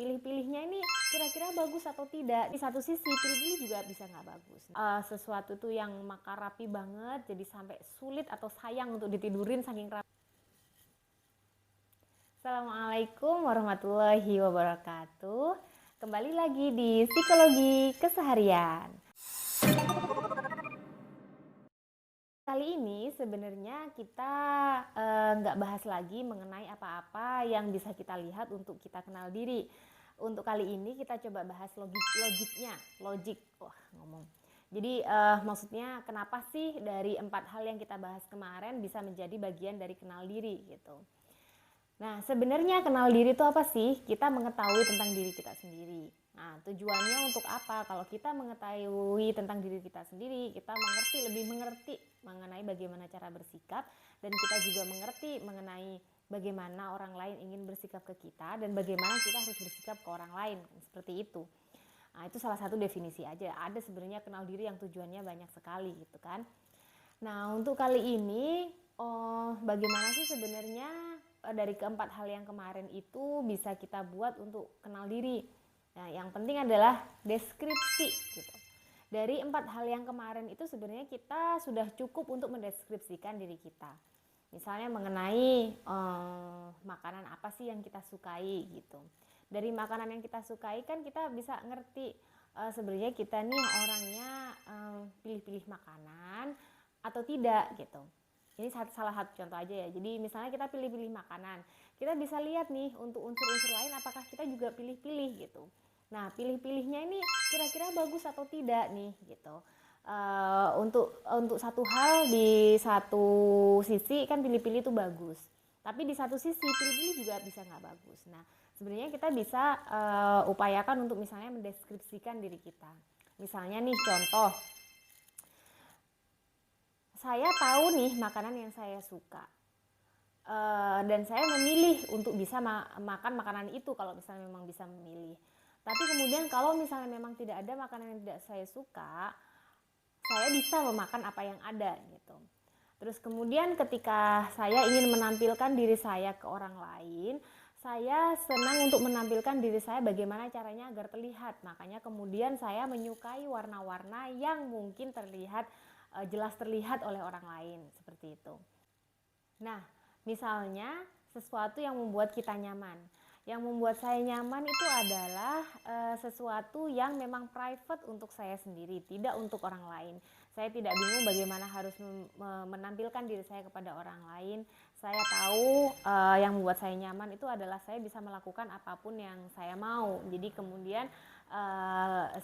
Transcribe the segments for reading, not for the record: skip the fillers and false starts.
pilih-pilihnya ini kira-kira bagus atau tidak. Di satu sisi pilih-pilih juga bisa nggak bagus. Sesuatu tuh yang maka rapi banget jadi sampai sulit atau sayang untuk ditidurin saking rapi. Assalamualaikum warahmatullahi wabarakatuh. Kembali lagi di Psikologi Keseharian. Kali ini sebenarnya kita nggak bahas lagi mengenai apa-apa yang bisa kita lihat untuk kita kenal diri. Untuk kali ini kita coba bahas logiknya, logik. Wah, ngomong. Jadi maksudnya kenapa sih dari 4 hal yang kita bahas kemarin bisa menjadi bagian dari kenal diri gitu. Nah, sebenarnya kenal diri itu apa sih? Kita mengetahui tentang diri kita sendiri. Nah, tujuannya untuk apa? Kalau kita mengetahui tentang diri kita sendiri, kita lebih mengerti mengenai bagaimana cara bersikap, dan kita juga mengerti mengenai bagaimana orang lain ingin bersikap ke kita dan bagaimana kita harus bersikap ke orang lain. Seperti itu. Nah, itu salah satu definisi aja. Ada sebenarnya kenal diri yang tujuannya banyak sekali gitu kan. Nah, untuk kali ini bagaimana sih sebenarnya dari keempat hal yang kemarin itu bisa kita buat untuk kenal diri. Nah, yang penting adalah deskripsi gitu. Dari 4 hal yang kemarin itu sebenarnya kita sudah cukup untuk mendeskripsikan diri kita. Misalnya mengenai makanan apa sih yang kita sukai gitu. Dari makanan yang kita sukai kan kita bisa ngerti sebenarnya kita nih orangnya pilih-pilih makanan atau tidak gitu. Ini salah satu contoh aja ya. Jadi misalnya kita pilih-pilih makanan, kita bisa lihat nih untuk unsur-unsur lain apakah kita juga pilih-pilih gitu. Nah, pilih-pilihnya ini kira-kira bagus atau tidak nih gitu. Untuk satu hal di satu sisi kan pilih-pilih itu bagus, tapi di satu sisi pilih-pilih juga bisa nggak bagus. Nah, sebenarnya kita bisa upayakan untuk misalnya mendeskripsikan diri kita. Misalnya nih contoh, saya tahu nih makanan yang saya suka dan saya memilih untuk bisa makan makanan itu kalau misalnya memang bisa memilih. Tapi kemudian kalau misalnya memang tidak ada makanan yang tidak saya suka, saya bisa memakan apa yang ada gitu. Terus kemudian ketika saya ingin menampilkan diri saya ke orang lain, saya senang untuk menampilkan diri saya bagaimana caranya agar terlihat. Makanya kemudian saya menyukai warna-warna yang mungkin jelas terlihat oleh orang lain, seperti itu. Nah, misalnya sesuatu yang membuat kita nyaman. Yang membuat saya nyaman itu adalah sesuatu yang memang private untuk saya sendiri, tidak untuk orang lain. Saya tidak bingung bagaimana harus menampilkan diri saya kepada orang lain. Saya tahu yang membuat saya nyaman itu adalah saya bisa melakukan apapun yang saya mau. Jadi kemudian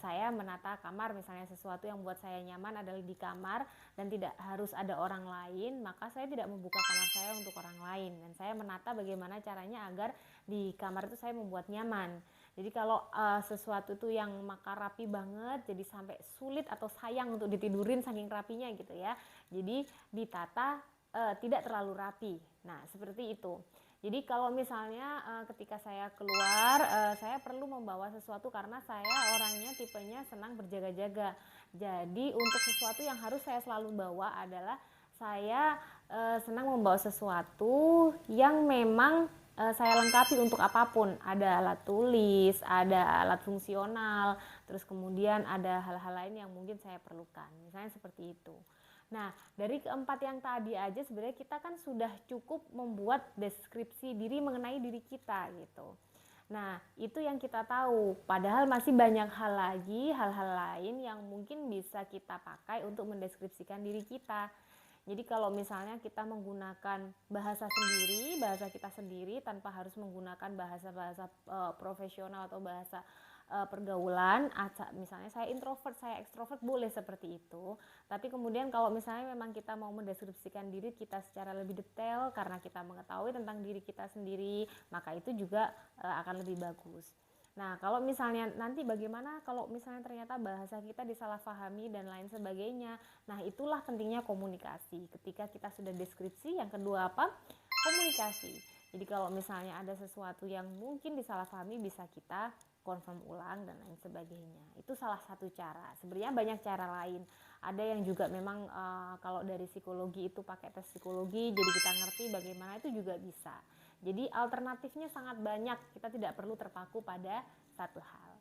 saya menata kamar, misalnya sesuatu yang membuat saya nyaman adalah di kamar dan tidak harus ada orang lain, maka saya tidak membuka kamar saya untuk orang lain, dan saya menata bagaimana caranya agar di kamar itu saya membuat nyaman. Jadi kalau sesuatu itu yang maka rapi banget jadi sampai sulit atau sayang untuk ditidurin saking rapinya gitu ya, jadi ditata tidak terlalu rapi. Nah, seperti itu. Jadi kalau misalnya ketika saya keluar, saya perlu membawa sesuatu karena saya orangnya tipenya senang berjaga-jaga. Jadi untuk sesuatu yang harus saya selalu bawa adalah saya senang membawa sesuatu yang memang saya lengkapi untuk apapun. Ada alat tulis, ada alat fungsional, terus kemudian ada hal-hal lain yang mungkin saya perlukan. Misalnya seperti itu. Nah, dari keempat yang tadi aja sebenarnya kita kan sudah cukup membuat deskripsi diri mengenai diri kita gitu. Nah, itu yang kita tahu. Padahal masih banyak hal-hal lain yang mungkin bisa kita pakai untuk mendeskripsikan diri kita. Jadi kalau misalnya kita menggunakan bahasa kita sendiri tanpa harus menggunakan bahasa-bahasa profesional atau bahasa pergaulan, misalnya saya introvert, saya ekstrovert, boleh seperti itu. Tapi kemudian kalau misalnya memang kita mau mendeskripsikan diri kita secara lebih detail karena kita mengetahui tentang diri kita sendiri, maka itu juga akan lebih bagus. Nah, kalau misalnya nanti bagaimana kalau misalnya ternyata bahasa kita disalahpahami dan lain sebagainya. Nah, itulah pentingnya komunikasi. Ketika kita sudah deskripsi, yang kedua apa? Komunikasi. Jadi kalau misalnya ada sesuatu yang mungkin disalahpahami, bisa kita confirm ulang dan lain sebagainya. Itu salah satu cara. Sebenarnya banyak cara lain. Ada yang juga memang kalau dari psikologi itu pakai tes psikologi, jadi kita ngerti bagaimana, itu juga bisa. Jadi alternatifnya sangat banyak, kita tidak perlu terpaku pada satu hal.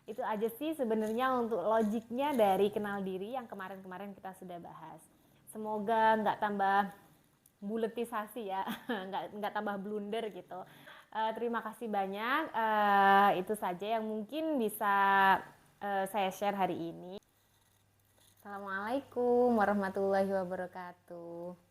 Itu aja sih sebenarnya untuk logiknya dari kenal diri yang kemarin-kemarin kita sudah bahas. Semoga nggak tambah buletisasi ya, nggak tambah blunder gitu. Terima kasih banyak. Itu saja yang mungkin bisa saya share hari ini. Assalamualaikum warahmatullahi wabarakatuh.